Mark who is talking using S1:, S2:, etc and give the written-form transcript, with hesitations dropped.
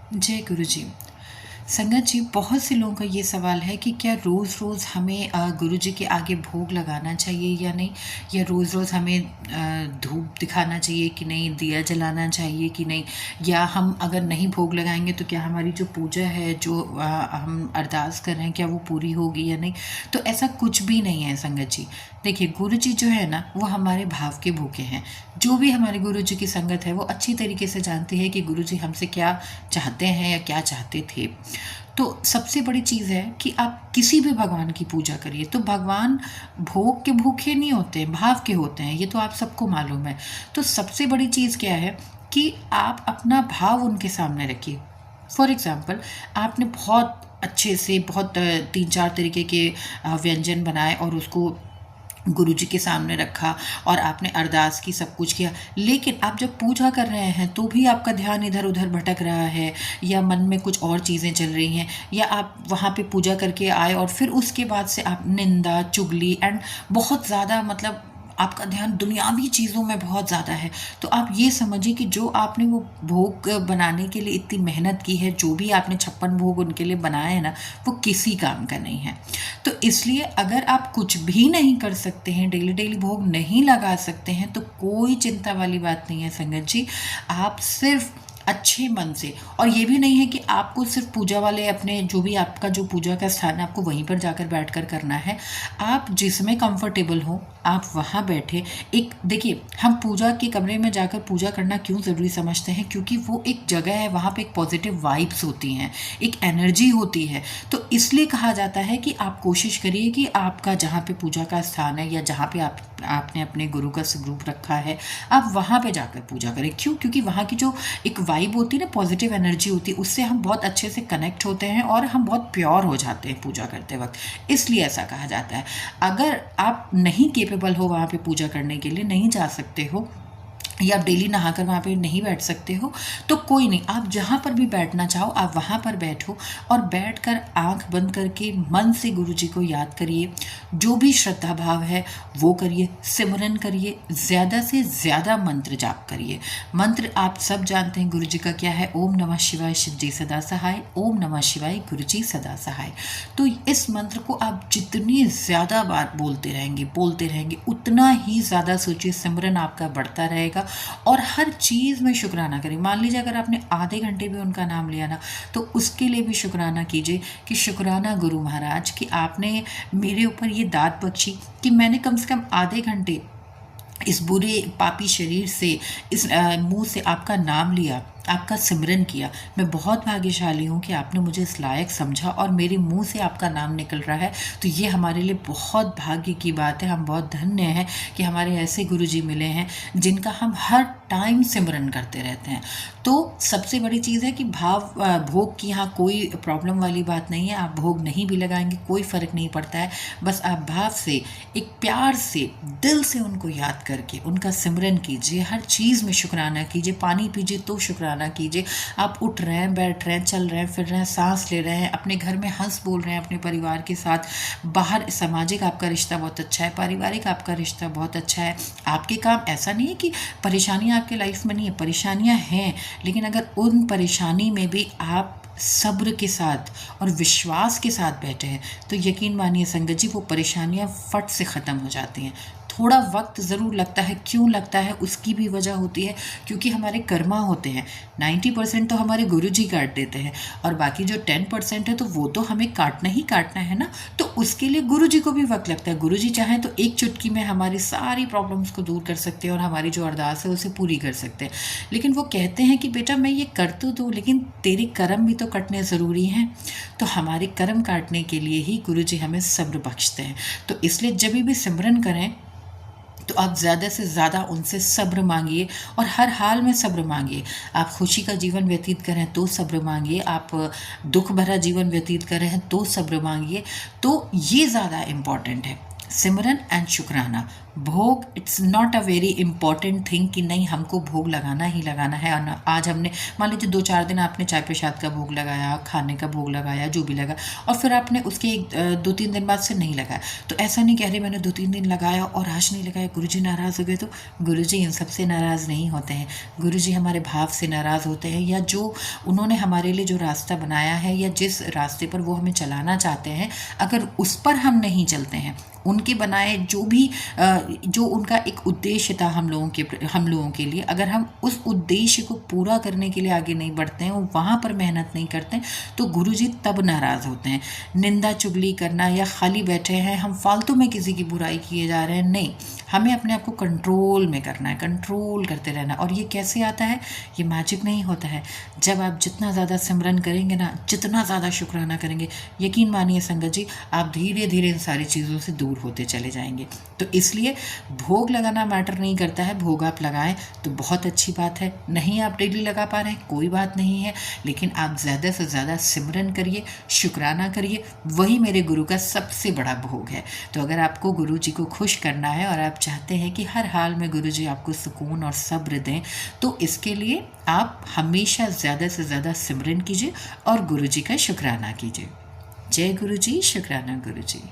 S1: जय गुरु जी। संगत जी, बहुत से लोगों का ये सवाल है कि क्या रोज़ रोज़ हमें गुरु जी के आगे भोग लगाना चाहिए या नहीं, या रोज़ रोज़ हमें धूप दिखाना चाहिए कि नहीं, दिया जलाना चाहिए कि नहीं, या हम अगर नहीं भोग लगाएंगे तो क्या हमारी जो पूजा है, जो हम अरदास कर रहे हैं, क्या वो पूरी होगी या नहीं। तो ऐसा कुछ भी नहीं है संगत जी। देखिए, गुरु जी जो है ना, वो हमारे भाव के भूखे हैं। जो भी हमारे गुरु जी की संगत है वो अच्छी तरीके से जानती है कि गुरु जी हमसे क्या चाहते हैं या क्या चाहते थे। तो सबसे बड़ी चीज़ है कि आप किसी भी भगवान की पूजा करिए तो भगवान भोग के भूखे नहीं होते, भाव के होते हैं। ये तो आप सबको मालूम है। तो सबसे बड़ी चीज़ क्या है कि आप अपना भाव उनके सामने रखिए। फॉर एग्ज़ाम्पल, आपने बहुत अच्छे से बहुत 3-4 तरीके के व्यंजन बनाए और उसको गुरु जी के सामने रखा और आपने अरदास की, सब कुछ किया, लेकिन आप जब पूजा कर रहे हैं तो भी आपका ध्यान इधर उधर भटक रहा है, या मन में कुछ और चीज़ें चल रही हैं, या आप वहाँ पे पूजा करके आए और फिर उसके बाद से आप निंदा, चुगली एंड बहुत ज़्यादा, मतलब आपका ध्यान दुनियावी चीज़ों में बहुत ज़्यादा है। तो आप ये समझिए कि जो आपने वो भोग बनाने के लिए इतनी मेहनत की है, जो भी आपने 56 भोग उनके लिए बनाए हैं ना, वो किसी काम का नहीं है। तो इसलिए अगर आप कुछ भी नहीं कर सकते हैं, डेली डेली भोग नहीं लगा सकते हैं, तो कोई चिंता वाली बात नहीं है संगत जी। आप सिर्फ अच्छे मन से, और ये भी नहीं है कि आपको सिर्फ पूजा वाले अपने जो भी आपका जो पूजा का स्थान है आपको वहीं पर जाकर बैठकर करना है। आप जिसमें कंफर्टेबल हो आप वहाँ बैठे। एक देखिए, हम पूजा के कमरे में जाकर पूजा करना क्यों ज़रूरी समझते हैं, क्योंकि वो एक जगह है, वहाँ पे एक पॉजिटिव वाइब्स होती हैं, एक एनर्जी होती है। तो इसलिए कहा जाता है कि आप कोशिश करिए कि आपका जहाँ पे पूजा का स्थान है या जहाँ पे आपने अपने गुरु का स्वरूप रखा है, आप वहाँ पे जाकर पूजा करें। क्यों? क्योंकि वहाँ की जो एक वाइब होती है ना, पॉजिटिव एनर्जी होती है, उससे हम बहुत अच्छे से कनेक्ट होते हैं और हम बहुत प्योर हो जाते हैं पूजा करते वक्त। इसलिए ऐसा कहा जाता है। अगर आप नहीं केपेबल हो वहाँ पे पूजा करने के लिए, नहीं जा सकते हो, या आप डेली नहाकर वहाँ पे नहीं बैठ सकते हो, तो कोई नहीं, आप जहाँ पर भी बैठना चाहो आप वहाँ पर बैठो और बैठकर आंख बंद करके मन से गुरु जी को याद करिए। जो भी श्रद्धा भाव है वो करिए, सिमरन करिए, ज़्यादा से ज़्यादा मंत्र जाप करिए। मंत्र आप सब जानते हैं गुरु जी का क्या है, ओम नमः शिवाय शिव जी सदा सहाय, ओम नमः शिवाय गुरु जी सदा सहाय। तो इस मंत्र को आप जितनी ज़्यादा बार बोलते रहेंगे उतना ही ज़्यादा सोचिए सिमरन आपका बढ़ता रहेगा। और हर चीज़ में शुक्राना करें। मान लीजिए अगर आपने आधे घंटे भी उनका नाम लिया ना, तो उसके लिए भी शुक्राना कीजिए कि शुक्राना गुरु महाराज कि आपने मेरे ऊपर ये दाद बख्शी कि मैंने कम से कम आधे घंटे इस बुरे पापी शरीर से, इस मुंह से आपका नाम लिया, आपका सिमरन किया। मैं बहुत भाग्यशाली हूँ कि आपने मुझे इस लायक समझा और मेरे मुंह से आपका नाम निकल रहा है। तो ये हमारे लिए बहुत भाग्य की बात है। हम बहुत धन्य हैं कि हमारे ऐसे गुरुजी मिले हैं जिनका हम हर टाइम सिमरन करते रहते हैं। तो सबसे बड़ी चीज़ है कि भोग की यहाँ कोई प्रॉब्लम वाली बात नहीं है। आप भोग नहीं भी लगाएंगे कोई फ़र्क नहीं पड़ता है। बस आप भाव से, एक प्यार से, दिल से उनको याद करके उनका सिमरन कीजिए। हर चीज़ में शुक्राना कीजिए। पानी पीजिए तो शुक्राना कीजिए। आप उठ रहे हैं, बैठ रहे हैं, चल रहे हैं, फिर रहे हैं, सांस ले रहे हैं, अपने घर में हंस बोल रहे हैं अपने परिवार के साथ, बाहर सामाजिक आपका रिश्ता बहुत अच्छा है, पारिवारिक आपका रिश्ता बहुत अच्छा है। आपके काम, ऐसा नहीं है कि परेशानियाँ आपके लाइफ में नहीं है, परेशानियाँ हैं, लेकिन अगर उन परेशानी में भी आप सब्र के साथ और विश्वास के साथ बैठे हैं तो यकीन मानिए संगत जी, वो परेशानियां फट से ख़त्म हो जाती हैं। थोड़ा वक्त ज़रूर लगता है। क्यों लगता है उसकी भी वजह होती है, क्योंकि हमारे कर्मा होते हैं। 90% तो हमारे गुरु जी काट देते हैं और बाकी जो 10% है तो वो तो हमें काटना ही काटना है ना। तो उसके लिए गुरु जी को भी वक्त लगता है। गुरु जी चाहें तो एक चुटकी में हमारी सारी प्रॉब्लम्स को दूर कर सकते हैं और हमारी जो अरदास है उसे पूरी कर सकते हैं। लेकिन वो कहते हैं कि बेटा मैं ये कर तो दूँ, लेकिन तेरे कर्म भी तो कटने ज़रूरी हैं। तो हमारे कर्म काटने के लिए ही गुरु जी हमें सब्र बख्शते हैं। तो इसलिए जब भी सिमरन करें तो आप ज़्यादा से ज़्यादा उनसे सब्र मांगिए और हर हाल में सब्र मांगिए। आप खुशी का जीवन व्यतीत करें तो सब्र मांगिए, आप दुख भरा जीवन व्यतीत कर रहे हैं तो सब्र मांगिए। तो ये ज़्यादा इम्पॉर्टेंट है, सिमरन एंड शुक्राना। भोग it's not a very important thing कि नहीं हमको भोग लगाना ही लगाना है। और आज हमने मान लीजिए 2-4 दिन आपने चाय प्रसाद का भोग लगाया, खाने का भोग लगाया, जो भी लगा, और फिर आपने उसके 2-3 दिन बाद से नहीं लगाया, तो ऐसा नहीं कह रहे मैंने 2-3 दिन लगाया और आज नहीं लगाया, गुरुजी नाराज़ हो गए। तो गुरुजी इन सब से नाराज़ नहीं होते हैं। गुरुजी हमारे भाव से नाराज़ होते हैं, या जो उन्होंने हमारे लिए जो रास्ता बनाया है या जिस रास्ते पर वो हमें चलाना चाहते हैं, अगर उस पर हम नहीं चलते हैं, उनके बनाए जो भी जो उनका एक उद्देश्य था हम लोगों के लिए, अगर हम उस उद्देश्य को पूरा करने के लिए आगे नहीं बढ़ते हैं, वहाँ पर मेहनत नहीं करते हैं, तो गुरुजी तब नाराज़ होते हैं। निंदा चुगली करना या खाली बैठे हैं हम फालतू में किसी की बुराई किए जा रहे हैं, नहीं, हमें अपने आप को कंट्रोल में करना है, कंट्रोल करते रहना। और ये कैसे आता है? ये मैजिक नहीं होता है। जब आप जितना ज़्यादा सिमरन करेंगे ना, जितना ज़्यादा शुक्राना करेंगे, यकीन मानिए संगत जी, आप धीरे धीरे इन सारी चीज़ों से दूर होते चले जाएंगे। तो इसलिए भोग लगाना मैटर नहीं करता है। भोग आप लगाएं तो बहुत अच्छी बात है, नहीं आप डेली लगा पा रहे हैं कोई बात नहीं है, लेकिन आप ज़्यादा से ज़्यादा सिमरन करिए, शुक्राना करिए, वही मेरे गुरु का सबसे बड़ा भोग है। तो अगर आपको गुरु जी को खुश करना है और आप चाहते हैं कि हर हाल में गुरु जी आपको सुकून और सब्र दें, तो इसके लिए आप हमेशा ज़्यादा से ज़्यादा सिमरन कीजिए और गुरु जी का शुक्राना कीजिए। जय गुरु जी, शुक्राना गुरु जी।